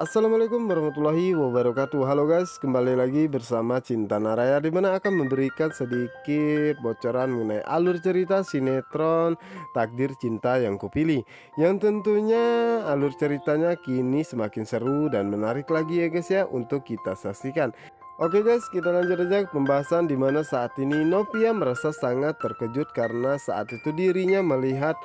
Assalamualaikum warahmatullahi wabarakatuh. Halo guys, kembali lagi bersama Cinta Naraya di mana akan memberikan sedikit bocoran mengenai alur cerita sinetron Takdir Cinta yang Kupilih. Yang tentunya alur ceritanya kini semakin seru dan menarik lagi ya guys ya untuk kita saksikan. Oke guys, kita lanjut aja ke pembahasan di mana saat ini Novia merasa sangat terkejut karena saat itu dirinya melihat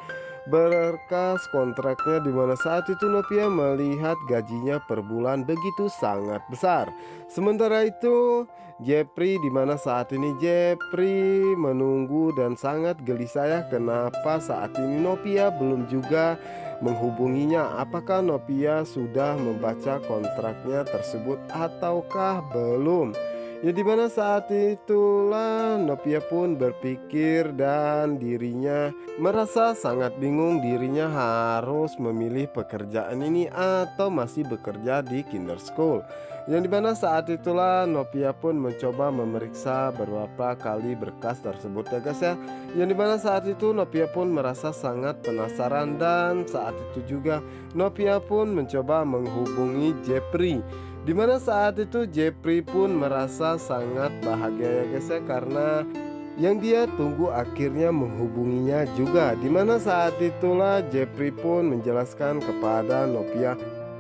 berkas kontraknya di mana saat itu Novia melihat gajinya per bulan begitu sangat besar. Sementara itu Jepri di mana saat ini Jepri menunggu dan sangat gelisah ya kenapa saat ini Novia belum juga menghubunginya. Apakah Novia sudah membaca kontraknya tersebut ataukah belum? Ya dimana saat itulah Novia pun berpikir dan dirinya merasa sangat bingung dirinya harus memilih pekerjaan ini atau masih bekerja di kinder school. Yang dimana saat itulah Novia pun mencoba memeriksa beberapa kali berkas tersebut ya guys ya. Yang dimana saat itu Novia pun merasa sangat penasaran dan saat itu juga Novia pun mencoba menghubungi Jepri. Dimana saat itu Jepri pun merasa sangat bahagia ya guys ya karena yang dia tunggu akhirnya menghubunginya juga. Dimana saat itulah Jepri pun menjelaskan kepada Novia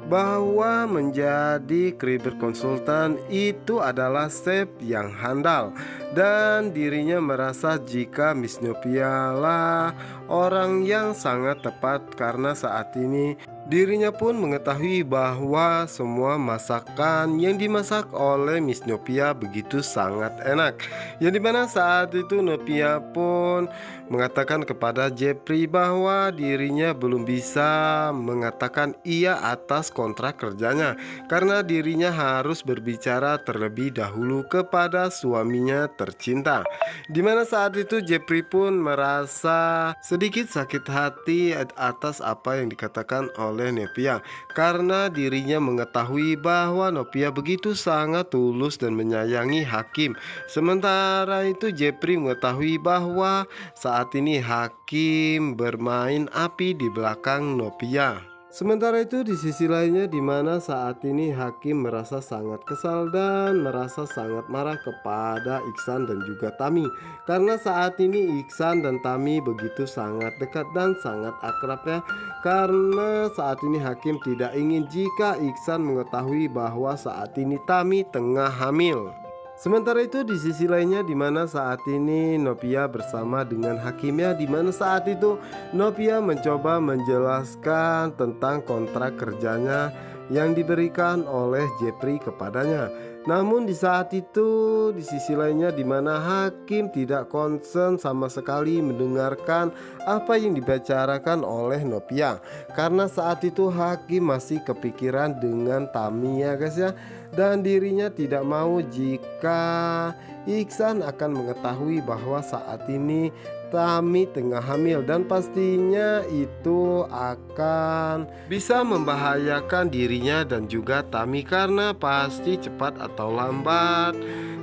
bahwa menjadi career konsultan itu adalah step yang handal dan dirinya merasa jika Miss Novia lah orang yang sangat tepat karena saat ini dirinya pun mengetahui bahwa semua masakan yang dimasak oleh Miss Novia begitu sangat enak. Yang dimana saat itu Novia pun mengatakan kepada Jepri bahwa dirinya belum bisa mengatakan iya atas kontrak kerjanya karena dirinya harus berbicara terlebih dahulu kepada suaminya tercinta. Dimana saat itu Jepri pun merasa sedikit sakit hati atas apa yang dikatakan oleh Novia karena dirinya mengetahui bahwa Novia begitu sangat tulus dan menyayangi Hakim. Sementara itu Jepri mengetahui bahwa saat ini Hakim bermain api di belakang Novia. Sementara itu di sisi lainnya di mana saat ini Hakim merasa sangat kesal dan merasa sangat marah kepada Iksan dan juga Tami karena saat ini Iksan dan Tami begitu sangat dekat dan sangat akrab ya karena saat ini Hakim tidak ingin jika Iksan mengetahui bahwa saat ini Tami tengah hamil. Sementara itu di sisi lainnya di mana saat ini Novia bersama dengan Hakimnya di mana saat itu Novia mencoba menjelaskan tentang kontrak kerjanya yang diberikan oleh Jepri kepadanya. Namun di saat itu di sisi lainnya di mana Hakim tidak konsen sama sekali mendengarkan apa yang dibicarakan oleh Novia karena saat itu Hakim masih kepikiran dengan Tami ya guys ya dan dirinya tidak mau jika Iksan akan mengetahui bahwa saat ini Tami tengah hamil dan pastinya itu akan bisa membahayakan dirinya dan juga Tami karena pasti cepat atau lambat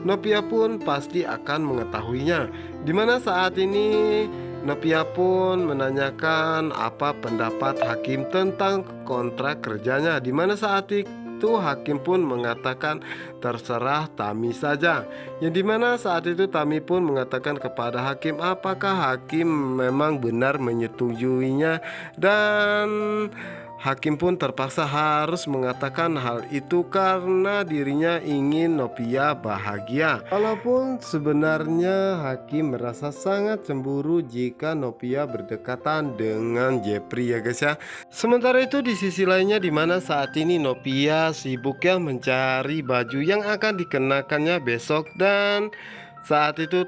Novia pun pasti akan mengetahuinya. Dimana saat ini Novia pun menanyakan apa pendapat Hakim tentang kontrak kerjanya. Dimana saat itu Hakim pun mengatakan terserah Tami saja. Yang dimana saat itu Tami pun mengatakan kepada Hakim apakah Hakim memang benar menyetujuinya dan Hakim pun terpaksa harus mengatakan hal itu karena dirinya ingin Novia bahagia. Walaupun sebenarnya Hakim merasa sangat cemburu jika Novia berdekatan dengan Jepri ya guys ya. Sementara itu di sisi lainnya di mana saat ini Novia sibuk ya mencari baju yang akan dikenakannya besok dan saat itu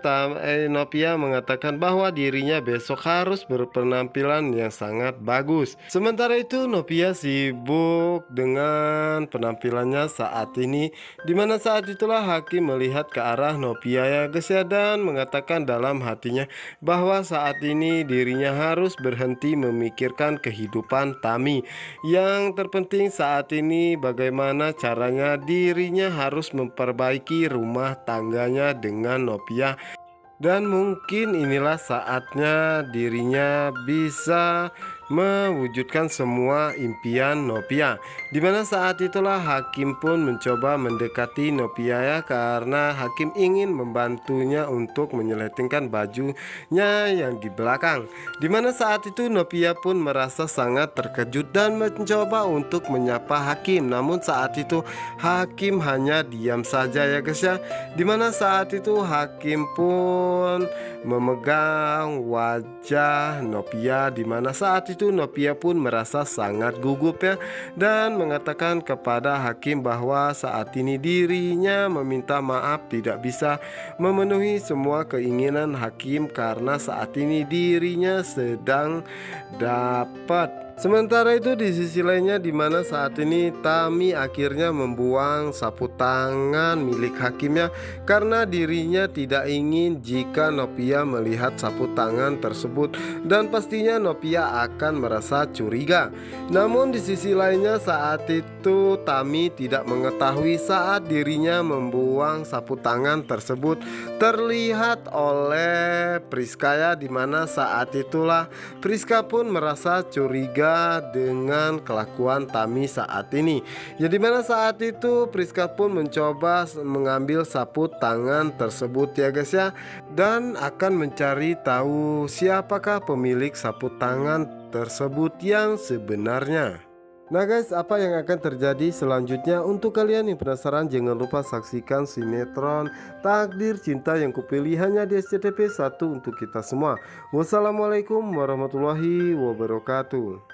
Novia mengatakan bahwa dirinya besok harus berpenampilan yang sangat bagus. Sementara itu Novia sibuk dengan penampilannya saat ini. Dimana saat itulah Hakim melihat ke arah Novia ya guys ya dan mengatakan dalam hatinya bahwa saat ini dirinya harus berhenti memikirkan kehidupan Tami. Yang terpenting saat ini bagaimana caranya dirinya harus memperbaiki rumah tangganya dengan Novia dan mungkin inilah saatnya dirinya bisa mewujudkan semua impian Nopia. Di mana saat itulah Hakim pun mencoba mendekati Nopia ya, karena Hakim ingin membantunya untuk menyeletingkan bajunya yang di belakang. Di mana saat itu Nopia pun merasa sangat terkejut dan mencoba untuk menyapa Hakim. Namun saat itu Hakim hanya diam saja ya guys ya. Di mana saat itu Hakim pun memegang wajah Nopia, di mana saat itu Nopia pun merasa sangat gugup ya, dan mengatakan kepada Hakim bahwa saat ini dirinya meminta maaf tidak bisa memenuhi semua keinginan Hakim karena saat ini dirinya sedang dapat. Sementara itu di sisi lainnya, di mana saat ini Tami akhirnya membuang sapu tangan milik Hakimnya karena dirinya tidak ingin jika Nopia melihat sapu tangan tersebut, dan pastinya Nopia akan merasa curiga. Namun di sisi lainnya saat itu Tami tidak mengetahui saat dirinya membuang sapu tangan tersebut terlihat oleh Priska ya, di mana saat itulah Priska pun merasa curiga dengan kelakuan Tami saat ini. Ya, di mana saat itu Priska pun mencoba mengambil sapu tangan tersebut ya guys ya, dan akan mencari tahu siapakah pemilik sapu tangan tersebut yang sebenarnya. Nah guys, apa yang akan terjadi selanjutnya? Untuk kalian yang penasaran, jangan lupa saksikan sinetron Takdir Cinta Yang Kupilih hanya di SCTV 1 untuk kita semua. Wassalamualaikum warahmatullahi wabarakatuh.